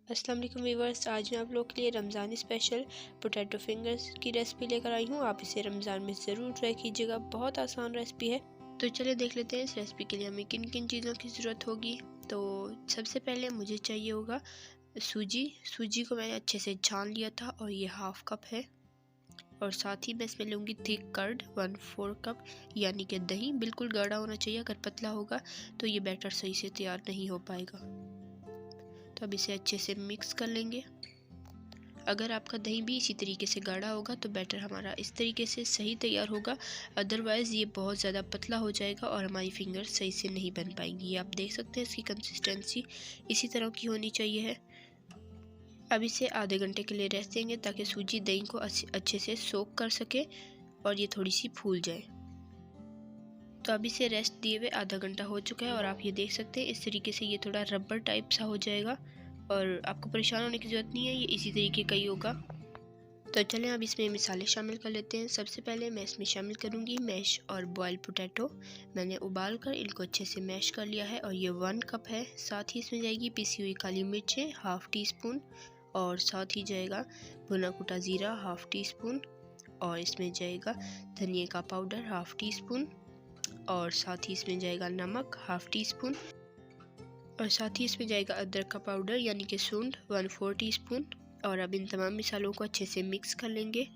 अस्सलाम वालेकुम व्यूअर्स, आज मैं आप लोग के लिए रमज़ान स्पेशल पोटैटो फिंगर्स की रेसिपी लेकर आई हूँ। आप इसे रमज़ान में ज़रूर ट्राई कीजिएगा, बहुत आसान रेसिपी है। तो चलिए देख लेते हैं इस रेसिपी के लिए हमें किन किन चीज़ों की ज़रूरत होगी। तो सबसे पहले मुझे चाहिए होगा सूजी को मैंने अच्छे से छान लिया था और ये हाफ कप है। और साथ ही मैं इसमें लूँगी थिक कर्ड 1/4 कप, यानी कि दही बिल्कुल गाढ़ा होना चाहिए। अगर पतला होगा तो ये बैटर सही से तैयार नहीं हो पाएगा। तो अब इसे अच्छे से मिक्स कर लेंगे। अगर आपका दही भी इसी तरीके से गाढ़ा होगा तो बैटर हमारा इस तरीके से सही तैयार होगा, अदरवाइज़ ये बहुत ज़्यादा पतला हो जाएगा और हमारी फिंगर सही से नहीं बन पाएंगी। ये आप देख सकते हैं इसकी कंसिस्टेंसी इसी तरह की होनी चाहिए है। अब इसे आधे घंटे के लिए रेस्ट देंगे ताकि सूजी दही को अच्छे से सोक कर सके और ये थोड़ी सी फूल जाए। तो अब इसे रेस्ट दिए हुए आधा घंटा हो चुका है और आप ये देख सकते हैं इस तरीके से ये थोड़ा रबर टाइप सा हो जाएगा और आपको परेशान होने की ज़रूरत नहीं है, ये इसी तरीके का ही होगा। तो चलें अब इसमें मसाले शामिल कर लेते हैं। सबसे पहले मैं इसमें शामिल करूंगी मैश और बॉयल पोटैटो। मैंने उबाल कर इनको अच्छे से मैश कर लिया है और ये 1 कप है। साथ ही इसमें जाएगी पिसी हुई काली मिर्चें ½ टी स्पून और साथ ही जाएगा भुना कुटा ज़ीरा ½ टी स्पून और इसमें जाएगा धनिया का पाउडर ½ टी स्पून और साथ ही इसमें जाएगा नमक ½ टी स्पून और साथ ही इसमें जाएगा अदरक का पाउडर यानी कि सूंड 1/4 टी स्पून। और अब इन तमाम मिसालों को अच्छे से मिक्स कर लेंगे।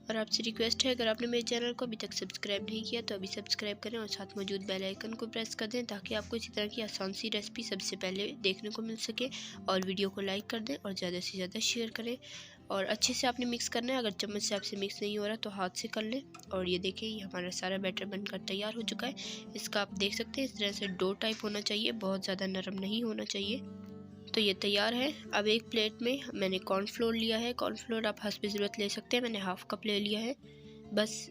और आपसे रिक्वेस्ट है, अगर आपने मेरे चैनल को अभी तक सब्सक्राइब नहीं किया तो अभी सब्सक्राइब करें और साथ मौजूद बेल आइकन को प्रेस कर दें ताकि आपको इसी तरह की आसान सी रेसिपी सबसे पहले देखने को मिल सके। और वीडियो को लाइक कर दें और ज़्यादा से ज़्यादा शेयर करें। और अच्छे से आपने मिक्स करना है, अगर चम्मच से आपसे मिक्स नहीं हो रहा तो हाथ से कर लें। और ये देखें ये हमारा सारा बैटर बनकर तैयार हो चुका है। इसका आप देख सकते हैं इस तरह से डो टाइप होना चाहिए, बहुत ज़्यादा नरम नहीं होना चाहिए। तो ये तैयार है। अब एक प्लेट में मैंने कॉर्नफ्लोर लिया है। कॉर्नफ्लोर आप हस्ब ज़रूरत ले सकते हैं, मैंने ½ कप ले लिया है बस।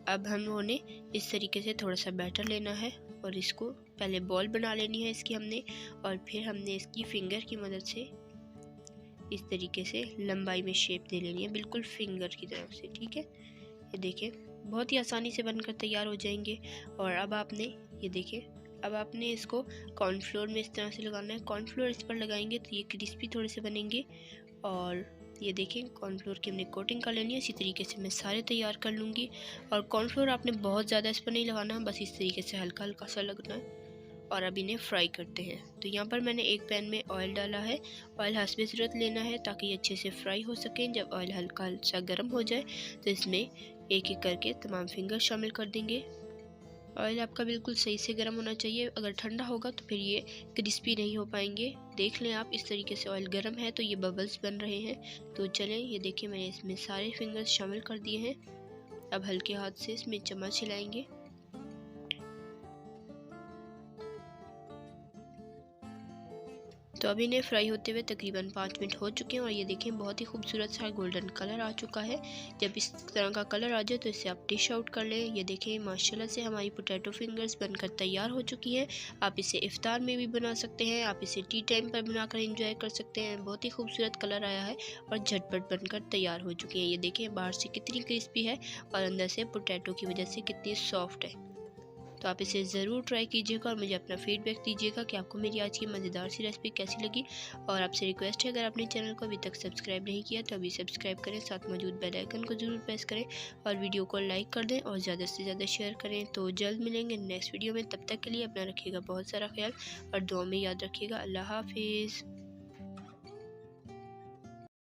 अब हमने इस तरीके से थोड़ा सा बैटर लेना है और इसको पहले बॉल बना लेनी है इसकी हमने, और फिर हमने इसकी फिंगर की मदद से इस तरीके से लंबाई में शेप दे लेनी है, बिल्कुल फिंगर की तरफ से। ठीक है, ये देखें बहुत ही आसानी से बनकर तैयार हो जाएंगे। और अब आपने ये देखें, अब आपने इसको कॉर्नफ्लोर में इस तरह से लगाना है। कॉर्नफ्लोर इस पर लगाएंगे तो ये क्रिस्पी थोड़े से बनेंगे। और ये देखें कॉर्नफ्लोर की हमने कोटिंग कर लेनी है। इसी तरीके से मैं सारे तैयार कर लूँगी। और कॉर्नफ्लोर आपने बहुत ज़्यादा इस पर नहीं लगाना, बस इस तरीके से हल्का हल्का सा लगना है। और अब इन्हें फ्राई करते हैं। तो यहाँ पर मैंने एक पैन में ऑयल डाला है। ऑयल हस्बे ज़रूरत लेना है ताकि ये अच्छे से फ्राई हो सकें। जब ऑयल हल्का सा गर्म हो जाए तो इसमें एक एक करके तमाम फिंगर शामिल कर देंगे। ऑयल आपका बिल्कुल सही से गर्म होना चाहिए, अगर ठंडा होगा तो फिर ये क्रिस्पी नहीं हो पाएंगे। देख लें आप इस तरीके से ऑयल गर्म है तो ये बबल्स बन रहे हैं। तो चलें ये देखें मैंने इसमें सारे फिंगर्स शामिल कर दिए हैं। अब हल्के हाथ से इसमें चम्मच हिलाएंगे। तो अभी इन्हें फ्राई होते हुए तकरीबन 5 मिनट हो चुके हैं और ये देखें बहुत ही खूबसूरत सा गोल्डन कलर आ चुका है। जब इस तरह का कलर आ जाए तो इसे आप डिश आउट कर लें। ये देखें माशाल्लाह से हमारी पोटैटो फिंगर्स बनकर तैयार हो चुकी हैं। आप इसे इफ्तार में भी बना सकते हैं, आप इसे टी टाइम पर बनाकर इंजॉय कर सकते हैं। बहुत ही खूबसूरत कलर आया है और झटपट बनकर तैयार हो चुकी हैं। ये देखें बाहर से कितनी क्रिस्पी है और अंदर से पोटैटो की वजह से कितनी सॉफ्ट है। तो आप इसे ज़रूर ट्राई कीजिएगा और मुझे अपना फीडबैक दीजिएगा कि आपको मेरी आज की मज़ेदार सी रेसिपी कैसी लगी। और आपसे रिक्वेस्ट है, अगर आपने चैनल को अभी तक सब्सक्राइब नहीं किया तो अभी सब्सक्राइब करें, साथ मौजूद बेल आइकन को ज़रूर प्रेस करें और वीडियो को लाइक कर दें और ज़्यादा से ज़्यादा शेयर करें। तो जल्द मिलेंगे नेक्स्ट वीडियो में, तब तक के लिए अपना रखिएगा बहुत सारा ख्याल और दुआ में याद रखिएगा। अल्लाह हाफिज़।